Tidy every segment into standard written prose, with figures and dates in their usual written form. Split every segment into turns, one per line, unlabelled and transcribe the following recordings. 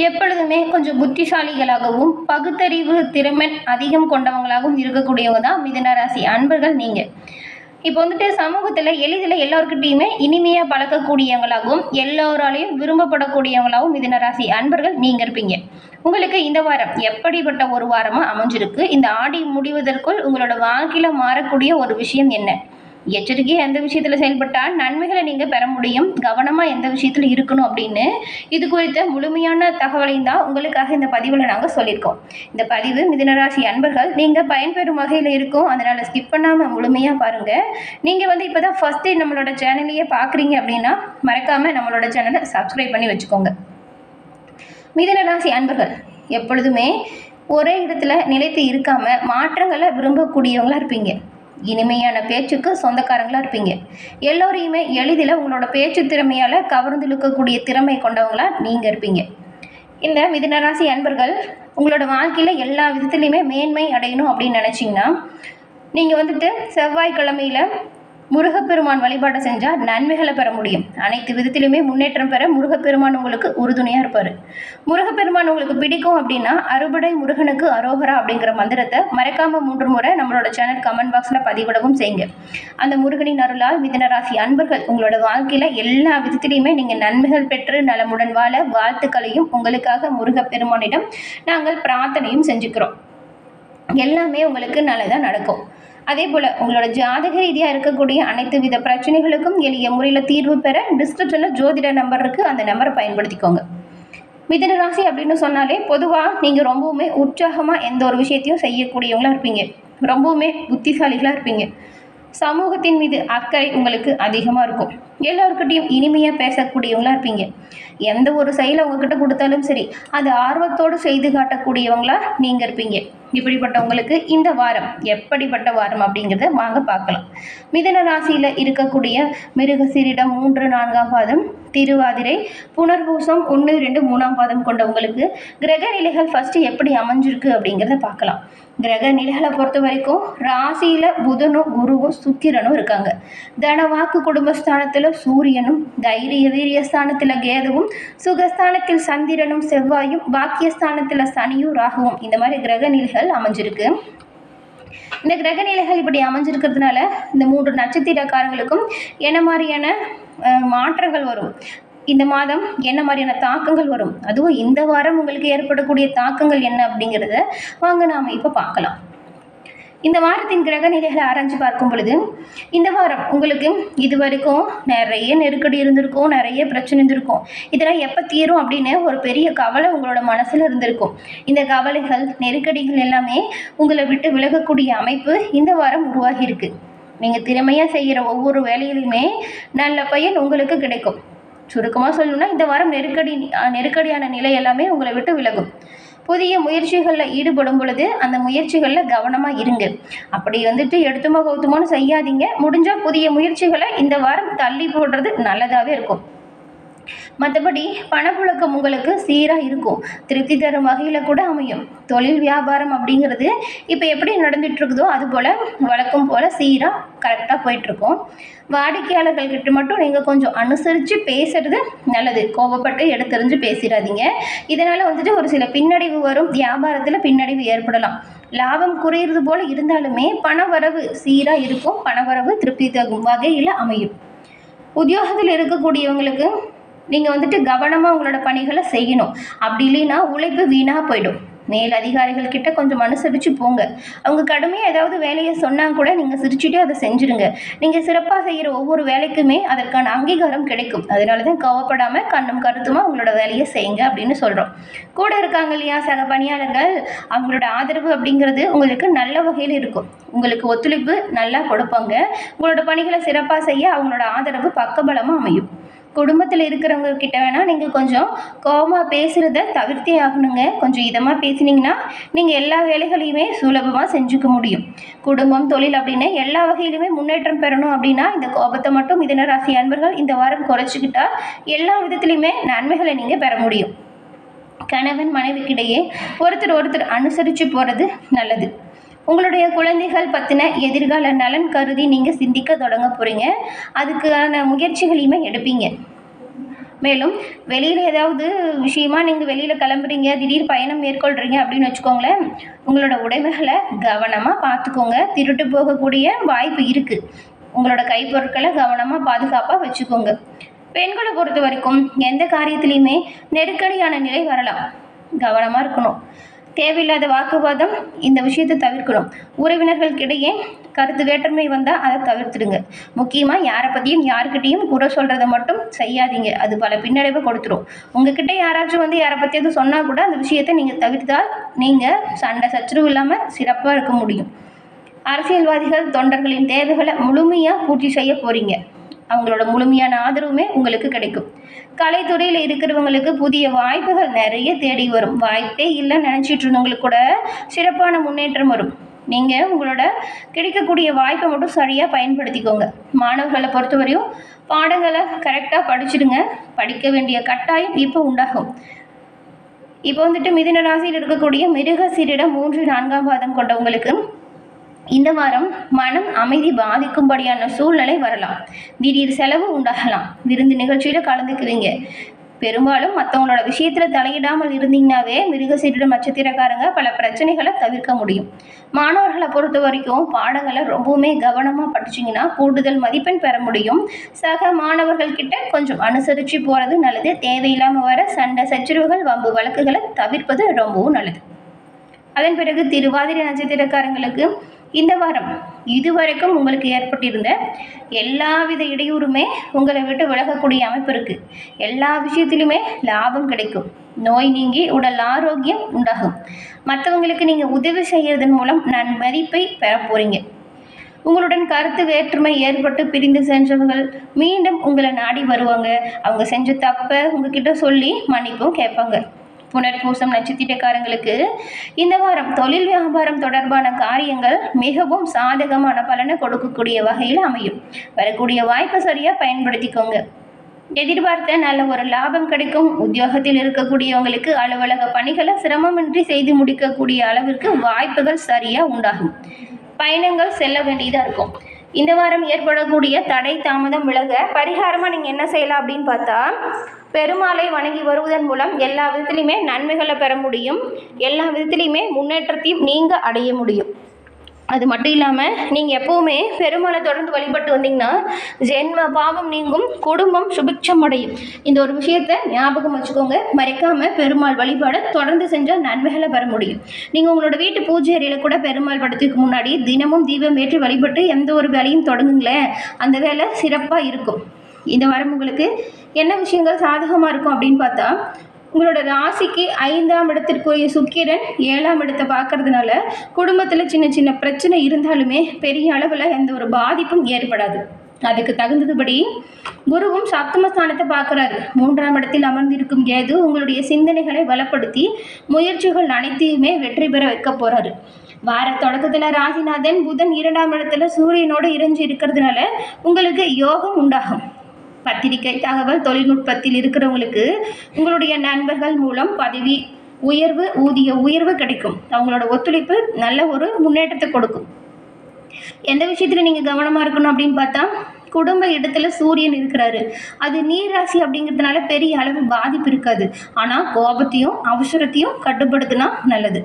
எப்பொழுதுமே கொஞ்சம் புத்திசாலிகளாகவும், பகுத்தறிவு திறமை அதிகம் கொண்டவங்களாகவும் இருக்கக்கூடியவங்க தான் மிதுன ராசி அன்பர்கள் நீங்க. இப்போ வந்துட்டு சமூகத்துல எளிதில எல்லார்கிட்டயுமே இனிமையா பழக்கக்கூடியவங்களாகவும், எல்லோராலயும் விரும்பப்படக்கூடியவங்களாகவும் மிதுன ராசி அன்பர்கள் நீங்க இருப்பீங்க. உங்களுக்கு இந்த வாரம் எப்படிப்பட்ட ஒரு வாரமா அமைஞ்சிருக்கு? இந்த ஆடி முடிவதற்குள் உங்களோட வாழ்க்கையில மாறக்கூடிய ஒரு விஷயம் என்ன? எச்சரிக்கையா எந்த விஷயத்துல செயல்பட்டா நன்மைகளை நீங்க பெற முடியும், கவனமா எந்த விஷயத்துல இருக்கணும் அப்படின்னு இது குறித்த முழுமையான தகவலையும் தான் உங்களுக்காக இந்த பதிவில் நாங்கள் சொல்லியிருக்கோம். இந்த பதிவு மிதுனராசி அன்பர்கள் நீங்கள் பயன்பெறும் வகையில் இருக்கும், அதனால் ஸ்கிப் பண்ணாமல் முழுமையாக பாருங்கள். நீங்கள் வந்து இப்போ தான் ஃபஸ்ட்டு நம்மளோட சேனலையே பார்க்குறீங்க அப்படின்னா மறக்காமல் நம்மளோட சேனலை சப்ஸ்கிரைப் பண்ணி வச்சுக்கோங்க. மிதுனராசி அன்பர்கள் எப்பொழுதுமே ஒரே இடத்துல நிலைத்து இருக்காமல் மாற்றங்களை விரும்பக்கூடியவங்களா இருப்பீங்க. இனிமையான பேச்சுக்கு சொந்தக்காரங்களா இருப்பீங்க. எல்லோரையுமே எளிதில் உங்களோட பேச்சு திறமையால் கவர்ந்து இழுக்கக்கூடிய திறமை கொண்டவங்களா நீங்கள் இருப்பீங்க. இந்த மிதுனராசி அன்பர்கள் உங்களோட வாழ்க்கையில் எல்லா விதத்துலையுமே மேன்மை அடையணும் அப்படின்னு நினச்சிங்கன்னா நீங்கள் வந்துட்டு செவ்வாய்க்கிழமையில் முருகப்பெருமான் வழிபாட்டை செஞ்சால் நன்மைகளை பெற முடியும். அனைத்து விதத்திலுமே முன்னேற்றம் பெற முருகப்பெருமான் உங்களுக்கு உறுதுணையாக இருப்பார். முருகப்பெருமான் உங்களுக்கு பிடிக்கும் அப்படின்னா அறுபடை முருகனுக்கு அரோகரா அப்படிங்கிற மந்திரத்தை மறக்காமல் 3 முறை நம்மளோட சேனல் கமெண்ட் பாக்ஸில் பதிவிடவும் செய்யுங்க. அந்த முருகனின் அருளால் மிதுனராசி அன்பர்கள் உங்களோட வாழ்க்கையில் எல்லா விதத்திலையுமே நீங்கள் நன்மைகள் பெற்று நலமுடன் வாழ வாழ்த்துக்களையும் உங்களுக்காக முருகப்பெருமானிடம் நாங்கள் பிரார்த்தனையும் செஞ்சுக்கிறோம். எல்லாமே உங்களுக்கு நல்லதாக நடக்கும். அதே போல் உங்களோட ஜாதக ரீதியாக இருக்கக்கூடிய அனைத்து வித பிரச்சனைகளுக்கும் எளிய முறையில் தீர்வு பெற டிஸ்கிரிப்ஷனில் ஜோதிட நம்பர் இருக்குது, அந்த நம்பரை பயன்படுத்திக்கோங்க. மிதுன ராசி அப்படின்னு சொன்னாலே பொதுவாக நீங்கள் ரொம்பவுமே உற்சாகமாக எந்த ஒரு விஷயத்தையும் செய்யக்கூடியவங்களா இருப்பீங்க. ரொம்பவுமே புத்திசாலிகளாக இருப்பீங்க. சமூகத்தின் மீது அக்கறை உங்களுக்கு அதிகமாக இருக்கும். எல்லோருக்கிட்டையும் இனிமையாக பேசக்கூடியவங்களா இருப்பீங்க. எந்த ஒரு செயலை உங்ககிட்ட கொடுத்தாலும் சரி அது ஆர்வத்தோடு செய்து காட்டக்கூடியவங்களா நீங்கள் இருப்பீங்க. இப்படிப்பட்டவங்களுக்கு இந்த வாரம் எப்படிப்பட்ட வாரம் அப்படிங்கிறத வாங்க பார்க்கலாம். மிதுன ராசியில் இருக்கக்கூடிய மிருகசீரிடம் 3, 4ஆம் பாதம், திருவாதிரை, புனர்பூசம் 1, 2, 3ஆம் பாதம் கொண்டவங்களுக்கு கிரக நிலைகள் ஃபஸ்ட்டு எப்படி அமைஞ்சிருக்கு அப்படிங்கிறத பார்க்கலாம். கிரக நிலைகளை பொறுத்த வரைக்கும் ராசியில் புதனும் குருவும் சுக்கிரனும் இருக்காங்க. தனவாக்கு குடும்பஸ்தானத்தில் சூரியனும், தைரிய வீரியஸ்தானத்தில் கேதுவும், சுகஸ்தானத்தில் சந்திரனும் செவ்வாயும், பாக்கியஸ்தானத்தில் சனியும் ராகுவும் இந்த மாதிரி கிரக நிலைகள் அமைஞ்சிருக்கு. இந்த கிரக நிலைகள் இப்படி அமைஞ்சிருக்கிறதுனால இந்த 3 நட்சத்திரக்காரங்களுக்கும் என்ன மாதிரியான மாற்றங்கள் வரும், இந்த மாதம் என்ன மாதிரியான தாக்கங்கள் வரும், அதுவும் இந்த வாரம் உங்களுக்கு ஏற்படக்கூடிய தாக்கங்கள் என்ன அப்படிங்கிறத வாங்க நாம் இப்போ பார்க்கலாம். இந்த வாரத்தின் கிரக நிலைகளை ஆராய்ச்சி பார்க்கும் பொழுது இந்த வாரம் உங்களுக்கு இது வரைக்கும் நிறைய நெருக்கடி இருந்திருக்கும், நிறைய பிரச்சனை இருந்திருக்கும். இதெல்லாம் எப்போ தீரும் அப்படின்னு ஒரு பெரிய கவலை உங்களோட மனசில் இருந்திருக்கும். இந்த கவலைகள் நெருக்கடிகள் எல்லாமே உங்களை விட்டு விலகக்கூடிய அமைப்பு இந்த வாரம் உருவாகி இருக்கு. நீங்கள் திறமையாக செய்கிற ஒவ்வொரு வேலையிலுமே நல்ல பயன் உங்களுக்கு கிடைக்கும். சுருக்கமாக சொல்லணும்னா இந்த வாரம் நெருக்கடியான நிலை எல்லாமே உங்களை விட்டு விலகும். புதிய முயற்சிகளில் ஈடுபடும் பொழுது அந்த முயற்சிகளில் கவனமாக இருங்க. அப்படி வந்துட்டு எடுத்துமா கௌத்துமானு செய்யாதீங்க. முடிஞ்சால் புதிய முயற்சிகளை இந்த வாரம் தள்ளி போடுறது நல்லதாகவே இருக்கும். மற்றபடி பணப்புழக்கம் உங்களுக்கு சீராக இருக்கும், திருப்தி தரும் வகையில் கூட அமையும். தொழில் வியாபாரம் அப்படிங்கிறது இப்போ எப்படி நடந்துட்டு இருக்குதோ அதுபோல் வழக்கம் போல் சீராக கரெக்டாக போயிட்டுருக்கோம். வாடிக்கையாளர்கள்கிட்ட மட்டும் நீங்கள் கொஞ்சம் அனுசரித்து பேசுறது நல்லது. கோபப்பட்டு எடுத்தறிஞ்சு பேசிடாதீங்க. இதனால் வந்துட்டு ஒரு சில பின்னடைவு வரும், வியாபாரத்தில் பின்னடைவு ஏற்படலாம். லாபம் குறையிறது போல் இருந்தாலுமே பணவரவு சீராக இருக்கும், பணவரவு திருப்தி தரும் வகையில் அமையும். உத்தியோகத்தில் இருக்கக்கூடியவங்களுக்கு நீங்கள் வந்துட்டு கவனமாக உங்களோட பணிகளை செய்யணும். அப்படி இல்லைன்னா உழைப்பு வீணாக போயிடும். மேல் அதிகாரிகள் கிட்ட கொஞ்சம் அனுசரித்து போங்க. அவங்க கடுமையாக ஏதாவது வேலையை சொன்னால் கூட நீங்கள் சிரிச்சுட்டே அதை செஞ்சுருங்க. நீங்கள் சிறப்பாக செய்கிற ஒவ்வொரு வேலைக்குமே அதற்கான அங்கீகாரம் கிடைக்கும். அதனால தான் கோவப்படாமல் கண்ணும் கருத்துமாக உங்களோட வேலையை செய்யுங்க அப்படின்னு சொல்கிறோம். கூட இருக்காங்க இல்லையா சக பணியாளர்கள், அவங்களோட ஆதரவு அப்படிங்கிறது உங்களுக்கு நல்ல வகையில் இருக்கும். உங்களுக்கு ஒத்துழைப்பு நல்லா கொடுப்பாங்க. உங்களோட பணிகளை சிறப்பாக செய்ய அவங்களோட ஆதரவு பக்கபலமாக அமையும். குடும்பத்தில் இருக்கிறவங்க கிட்ட வேணால் நீங்கள் கொஞ்சம் கோபமாக பேசுகிறத தவிர்த்தே ஆகணுங்க. கொஞ்சம் இதமாக பேசினீங்கன்னா நீங்கள் எல்லா வேலைகளையுமே சுலபமாக செஞ்சுக்க முடியும். குடும்பம், தொழில் அப்படின்னு எல்லா வகையிலுமே முன்னேற்றம் பெறணும் அப்படின்னா இந்த கோபத்தை மட்டும் மிதுன ராசி அன்பர்கள் இந்த வாரம் குறைச்சிக்கிட்டா எல்லா விதத்துலையுமே நன்மைகளை நீங்கள் பெற முடியும். கணவன் மனைவிக்கிடையே ஒருத்தர் அனுசரித்து போகிறது நல்லது. உங்களுடைய குழந்தைகள் பற்றின எதிர்கால நலன் கருதி நீங்கள் சிந்திக்க தொடங்க போகிறீங்க. அதுக்கான முயற்சிகளையுமே எடுப்பீங்க. மேலும் வெளியில் ஏதாவது விஷயமா நீங்கள் வெளியில் கிளம்புறீங்க, திடீர் பயணம் மேற்கொள்கிறீங்க அப்படின்னு வச்சுக்கோங்களேன், உங்களோட உடைமைகளை கவனமாக பார்த்துக்கோங்க. திருட்டு போகக்கூடிய வாய்ப்பு இருக்குது. உங்களோட கைப்பொருட்களை கவனமாக பாதுகாப்பாக வச்சுக்கோங்க. பெண்களை பொறுத்த வரைக்கும் எந்த காரியத்திலையுமே நெருக்கடியான நிலை வரலாம், கவனமாக இருக்கணும். தேவையில்லாத வாக்குவாதம், இந்த விஷயத்தை தவிர்க்கணும். உறவினர்களுக்கிடையே கருத்து வேற்றுமை வந்தால் அதை தவிர்த்துடுங்க. முக்கியமாக யாரை பற்றியும் யாருக்கிட்டையும் குறை சொல்கிறத மட்டும் செய்யாதீங்க, அது பல பின்னடைவை கொடுத்துரும். உங்ககிட்ட யாராச்சும் வந்து யாரை பற்றியாவது சொன்னால் கூட அந்த விஷயத்தை நீங்கள் தவிர்த்தால் நீங்கள் சண்டை சச்சரவு இல்லாமல் சிறப்பாக இருக்க முடியும். அரசியல்வாதிகள் தொண்டர்களின் தேவைகளை முழுமையாக பூர்த்தி செய்ய போகிறீங்க. அவங்களோட முழுமையான ஆதரவுமே உங்களுக்கு கிடைக்கும். கலைத்துறையில் இருக்கிறவங்களுக்கு புதிய வாய்ப்புகள் நிறைய தேடி வரும். வாய்ப்பே இல்லைன்னு நினச்சிட்டு இருந்தவங்களுக்கு கூட சிறப்பான முன்னேற்றம் வரும். நீங்கள் உங்களோட கிடைக்கக்கூடிய வாய்ப்பை மட்டும் சரியாக பயன்படுத்திக்கோங்க. மாணவர்களை பொறுத்தவரையும் பாடங்களை கரெக்டாக படிச்சுடுங்க. படிக்க வேண்டிய கட்டாயம் இப்போ உண்டாகும். இப்போ வந்துட்டு மிதுன ராசியில் இருக்கக்கூடிய மிருகசீரிடம் 3, 4ஆம் பாதம் கொண்டவங்களுக்கு இந்த வாரம் மனம் அமைதி பாதிக்கும்படியான சூழ்நிலை வரலாம். திடீர் செலவு உண்டாகலாம். விருந்து நிகழ்ச்சியில் கலந்துக்குவீங்க. பெரும்பாலும் மற்றவங்களோட விஷயத்தில் தலையிடாமல் இருந்தீங்கன்னாவே மிருகசீரிடம் நட்சத்திரக்காரங்க பல பிரச்சனைகளை தவிர்க்க முடியும். மாணவர்களை பொறுத்த வரைக்கும் பாடங்களை ரொம்பவுமே கவனமாக படிச்சிங்கன்னா கூடுதல் மதிப்பெண் பெற முடியும். சக மாணவர்கள் கிட்ட கொஞ்சம் அனுசரித்து போகிறது நல்லது. தேவையில்லாமல் வர சண்டை சச்சரவுகள், வம்பு வழக்குகளை தவிர்ப்பது ரொம்பவும் நல்லது. அதன் பிறகு திருவாதிரை நட்சத்திரக்காரங்களுக்கு இந்த வாரம் இதுவரைக்கும் உங்களுக்கு ஏற்பட்டிருந்த எல்லாவித இடையூறுமே உங்களை விட்டு விலகக்கூடிய அமைப்பு இருக்குது. எல்லா விஷயத்திலுமே லாபம் கிடைக்கும். நோய் நீங்கி உடல் ஆரோக்கியம் உண்டாகும். மற்றவங்களுக்கு நீங்கள் உதவி செய்கிறதன் மூலம் நன்மதிப்பை பெற போகிறீங்க. உங்களுடன் கருத்து வேற்றுமை ஏற்பட்டு பிரிந்து சென்றவர்கள் மீண்டும் உங்களை நாடி வருவாங்க. அவங்க செஞ்ச தப்பை உங்ககிட்ட சொல்லி மன்னிப்பும் கேட்பாங்க. புனர்பூசம் நட்சத்திரக்காரங்களுக்கு இந்த வாரம் தொழில் வியாபாரம் தொடர்பான காரியங்கள் மிகவும் சாதகமான பலனை கொடுக்கக்கூடிய வகையில் அமையும். வரக்கூடிய வாய்ப்பை சரியாக பயன்படுத்திக்கோங்க. எதிர்பார்த்த நல்ல ஒரு லாபம் கிடைக்கும். உத்தியோகத்தில் இருக்கக்கூடியவங்களுக்கு அலுவலக பணிகளை சிரமமின்றி செய்து முடிக்கக்கூடிய அளவிற்கு வாய்ப்புகள் சரியாக உண்டாகும். பயணங்கள் செல்ல வேண்டியதாக இருக்கும். இந்த வாரம் ஏற்படக்கூடிய தடை தாமதம் விலக பரிகாரமாக நீங்கள் என்ன செய்யலாம் அப்படின்னு பார்த்தா, பெருமாளை வணங்கி வருவதன் மூலம் எல்லா விதத்துலையுமே நன்மைகளை பெற முடியும். எல்லா விதத்துலையுமே முன்னேற்றத்தையும் நீங்கள் அடைய முடியும். அது மட்டும் இல்லாமல் நீங்கள் எப்போவுமே பெருமாளை தொடர்ந்து வழிபட்டு வந்தீங்கன்னா ஜென்ம பாவம் நீங்கும், குடும்பம் சுபிட்சம் அடையும். இந்த ஒரு விஷயத்தை ஞாபகம் வச்சுக்கோங்க. மறைக்காமல் பெருமாள் வழிபாடை தொடர்ந்து செஞ்சால் நன்மைகளை பெற முடியும். நீங்கள் உங்களோட வீட்டு பூஜை அறையில் கூட பெருமாள் படத்துக்கு முன்னாடி தினமும் தீபம் ஏற்றி வழிபட்டு எந்த ஒரு வேலையும் தொடங்குங்களேன், அந்த வேலை சிறப்பாக இருக்கும். இந்த வாரம் உங்களுக்கு என்ன விஷயங்கள் சாதகமாக இருக்கும் அப்படின்னு பார்த்தா, உங்களோட ராசிக்கு 5ஆம் இடத்திற்குரிய சுக்கிரன் 7ஆம் இடத்தை பார்க்கறதுனால குடும்பத்தில் சின்ன சின்ன பிரச்சனை இருந்தாலுமே பெரிய அளவில் எந்த ஒரு பாதிப்பும் ஏற்படாது. அதுக்கு தகுந்ததுபடி குருவும் சப்தமஸ்தானத்தை பார்க்குறாரு. 3ஆம் இடத்தில் அமர்ந்திருக்கும் கேது உங்களுடைய சிந்தனைகளை பலப்படுத்தி முயற்சிகள் அனைத்தையுமே வெற்றி பெற வைக்க போகிறாரு. வார தொடக்கத்தில் ராசிநாதன் புதன் 2ஆம் இடத்துல சூரியனோடு இறைஞ்சி இருக்கிறதுனால உங்களுக்கு யோகம் உண்டாகும். பத்திரிகை தகவல் தொழில்நுட்பத்தில் இருக்கிறவங்களுக்கு உங்களுடைய நண்பர்கள் மூலம் பதவி உயர்வு, ஊதிய உயர்வு கிடைக்கும். அவங்களோட ஒத்துழைப்பு நல்ல ஒரு முன்னேற்றத்தை கொடுக்கும். எந்த விஷயத்தில் நீங்கள் கவனமாக இருக்கணும் அப்படின்னு பார்த்தா, குடும்ப இடத்துல சூரியன் இருக்கிறாரு. அது நீர் ராசி அப்படிங்கிறதுனால பெரிய அளவு பாதிப்பு இருக்காது. ஆனால் கோபத்தையும் அவசரத்தையும் கட்டுப்படுத்தினா நல்லது.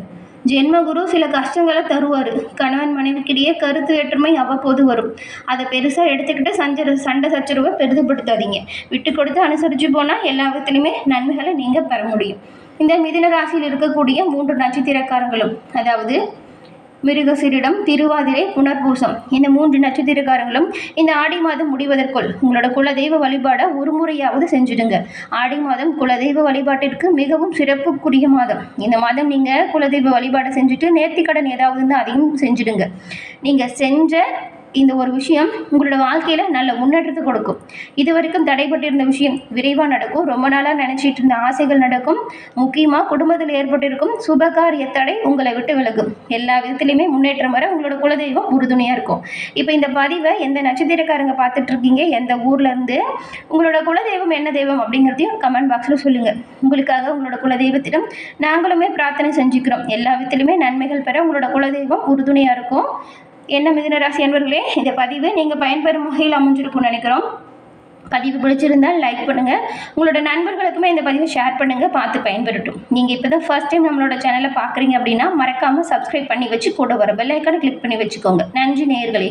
ஜென்மகுரு சில கஷ்டங்களை தருவார். கணவன் மனைவிக்கிடையே கருத்து வேற்றுமை அவ்வப்போது வரும். அதை பெருசாக எடுத்துக்கிட்டு சண்டை சச்சரவை பெரிதுபடுத்தாதீங்க. விட்டு கொடுத்து அனுசரித்து போனால் எல்லா விதத்துலையுமே நன்மைகளை நீங்கள் பெற முடியும். இந்த மிதுன ராசியில் இருக்கக்கூடிய 3 நட்சத்திரக்காரங்களும், அதாவது மிருகசீரிடம், திருவாதிரை, புனர்பூசம், இந்த 3 நட்சத்திரக்காரங்களும் இந்த ஆடி மாதம் முடிவதற்குள் உங்களோட குலதெய்வ வழிபாடை ஒரு முறையாவது செஞ்சுடுங்க. ஆடி மாதம் குலதெய்வ வழிபாட்டிற்கு மிகவும் சிறப்புக்குரிய மாதம். இந்த மாதம் நீங்கள் குலதெய்வ வழிபாடை செஞ்சுட்டு நேர்த்திக்கடன் ஏதாவது இருந்தால் அதையும் செஞ்சுடுங்க. நீங்கள் செஞ்ச இந்த ஒரு விஷயம் உங்களோட வாழ்க்கையில் நல்ல முன்னேற்றத்தை கொடுக்கும். இது வரைக்கும் தடைப்பட்டிருந்த விஷயம் விரைவாக நடக்கும். ரொம்ப நாளாக நினச்சிட்டு இருந்த ஆசைகள் நடக்கும். முக்கியமாக குடும்பத்தில் ஏற்பட்டிருக்கும் சுபகாரிய தடை உங்களை விட்டு விலகும். எல்லா விதத்துலையுமே முன்னேற்றம் வர உங்களோட குலதெய்வம் உறுதுணையாக இருக்கும். இப்போ இந்த பதிவை எந்த நட்சத்திரக்காரங்க பார்த்துட்டு இருக்கீங்க, எந்த ஊர்லேருந்து, உங்களோட குலதெய்வம் என்ன தெய்வம் அப்படிங்கிறதையும் கமெண்ட் பாக்ஸில் சொல்லுங்கள். உங்களுக்காக உங்களோட குலதெய்வத்திடம் நாங்களுமே பிரார்த்தனை செஞ்சுக்கிறோம். எல்லா விதத்துலையுமே நன்மைகள் பெற உங்களோட குலதெய்வம் உறுதுணையாக இருக்கும். என்ன மிதுன ராசி அன்பர்களே, இந்த பதிவு நீங்கள் பயன்பெறும் வகையில் அமைஞ்சிருக்கும்னு நினைக்கிறோம். பதிவு பிடிச்சிருந்தால் லைக் பண்ணுங்கள், உங்களோட நண்பர்களுக்குமே இந்த பதிவை ஷேர் பண்ணுங்கள், பார்த்து பயன்பெறட்டும். நீங்கள் இப்போ தான் ஃபர்ஸ்ட் டைம் நம்மளோட சேனலை பார்க்குறீங்க அப்படின்னா மறக்காமல் சப்ஸ்கிரைப் பண்ணி வச்சு கூட வர பெல் ஐக்கானை கிளிக் பண்ணி வச்சுக்கோங்க. நன்றி நேயர்களே.